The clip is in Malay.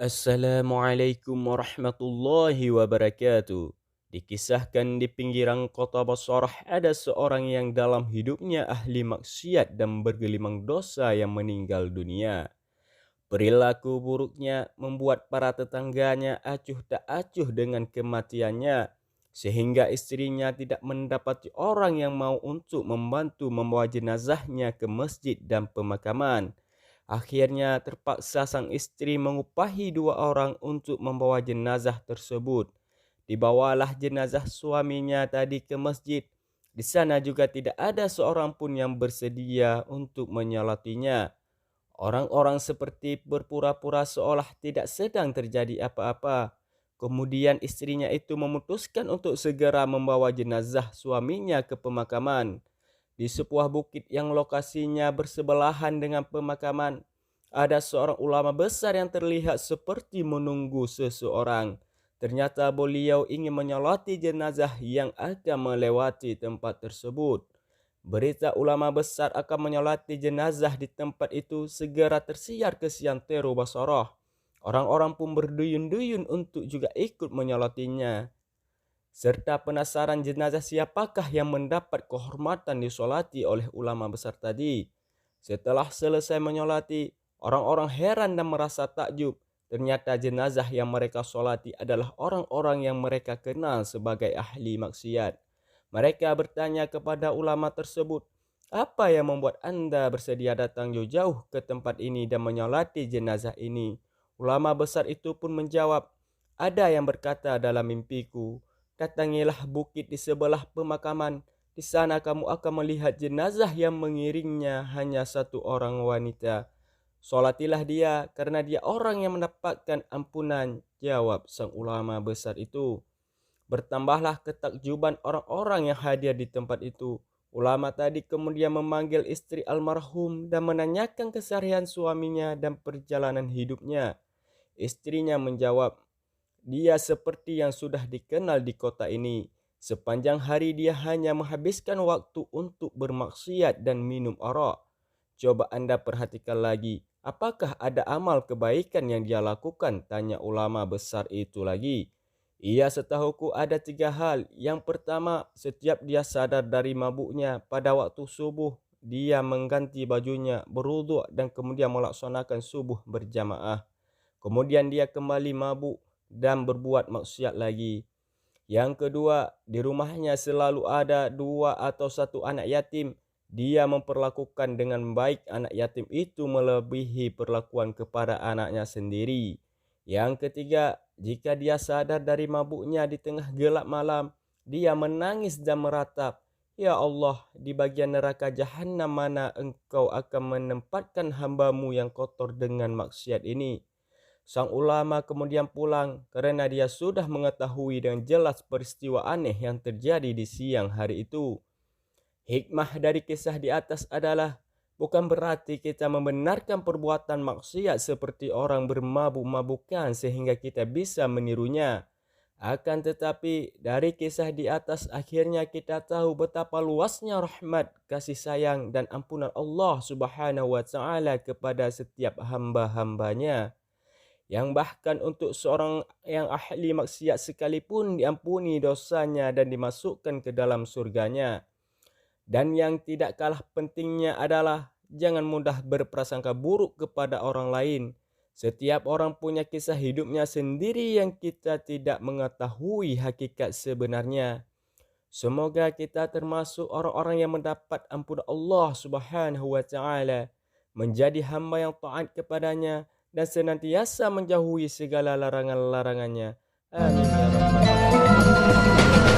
Assalamualaikum warahmatullahi wabarakatuh. Dikisahkan di pinggiran kota Basrah ada seorang yang dalam hidupnya ahli maksiat dan bergelimang dosa yang meninggal dunia. Perilaku buruknya membuat para tetangganya acuh tak acuh dengan kematiannya, sehingga istrinya tidak mendapati orang yang mau untuk membantu membawa jenazahnya ke masjid dan pemakaman. Akhirnya terpaksa sang istri mengupahi dua orang untuk membawa jenazah tersebut. Dibawalah jenazah suaminya tadi ke masjid. Di sana juga tidak ada seorang pun yang bersedia untuk menyolatinya. Orang-orang seperti berpura-pura seolah tidak sedang terjadi apa-apa. Kemudian istrinya itu memutuskan untuk segera membawa jenazah suaminya ke pemakaman. Di sebuah bukit yang lokasinya bersebelahan dengan pemakaman, ada seorang ulama besar yang terlihat seperti menunggu seseorang. Ternyata beliau ingin menyolati jenazah yang akan melewati tempat tersebut. Berita ulama besar akan menyolati jenazah di tempat itu segera tersiar ke Siantero Basrah. Orang-orang pun berduyun-duyun untuk juga ikut menyolatinya, serta penasaran jenazah siapakah yang mendapat kehormatan disolati oleh ulama besar tadi. Setelah selesai menyolati, orang-orang heran dan merasa takjub. Ternyata jenazah yang mereka solati adalah orang-orang yang mereka kenal sebagai ahli maksiat. Mereka bertanya kepada ulama tersebut, "Apa yang membuat Anda bersedia datang jauh-jauh ke tempat ini dan menyolati jenazah ini?" Ulama besar itu pun menjawab, "Ada yang berkata dalam mimpiku, datangilah bukit di sebelah pemakaman. Di sana kamu akan melihat jenazah yang mengiringnya hanya satu orang wanita. Solatilah dia karena dia orang yang mendapatkan ampunan," jawab sang ulama besar itu. Bertambahlah ketakjuban orang-orang yang hadir di tempat itu. Ulama tadi kemudian memanggil istri almarhum dan menanyakan keseharian suaminya dan perjalanan hidupnya. Istrinya menjawab, "Dia seperti yang sudah dikenal di kota ini. Sepanjang hari dia hanya menghabiskan waktu untuk bermaksiat dan minum arak. Coba Anda perhatikan lagi, apakah ada amal kebaikan yang dia lakukan?" tanya ulama besar itu lagi. "Iya, setahuku ada 3 hal. Yang pertama, setiap dia sadar dari mabuknya pada waktu subuh, dia mengganti bajunya, berwuduk dan kemudian melaksanakan subuh berjamaah. Kemudian dia kembali mabuk dan berbuat maksiat lagi. Yang kedua, di rumahnya selalu ada 2 atau 1 anak yatim. Dia memperlakukan dengan baik anak yatim itu melebihi perlakuan kepada anaknya sendiri. Yang ketiga, jika dia sadar dari mabuknya di tengah gelap malam, dia menangis dan meratap, 'Ya Allah, di bagian neraka jahanam mana engkau akan menempatkan hambamu yang kotor dengan maksiat ini?' Sang ulama kemudian pulang karena dia sudah mengetahui dengan jelas peristiwa aneh yang terjadi di siang hari itu. Hikmah dari kisah di atas adalah bukan berarti kita membenarkan perbuatan maksiat seperti orang bermabuk-mabukan sehingga kita bisa menirunya. Akan tetapi dari kisah di atas akhirnya kita tahu betapa luasnya rahmat, kasih sayang dan ampunan Allah Subhanahu wa taala kepada setiap hamba-hambanya, yang bahkan untuk seorang yang ahli maksiat sekalipun diampuni dosanya dan dimasukkan ke dalam surganya. Dan yang tidak kalah pentingnya adalah jangan mudah berprasangka buruk kepada orang lain. Setiap orang punya kisah hidupnya sendiri yang kita tidak mengetahui hakikat sebenarnya. Semoga kita termasuk orang-orang yang mendapat ampunan Allah Subhanahu wa taala, menjadi hamba yang taat kepadanya dan senantiasa menjauhi segala larangan-larangannya. Amin ya rabbal alamin.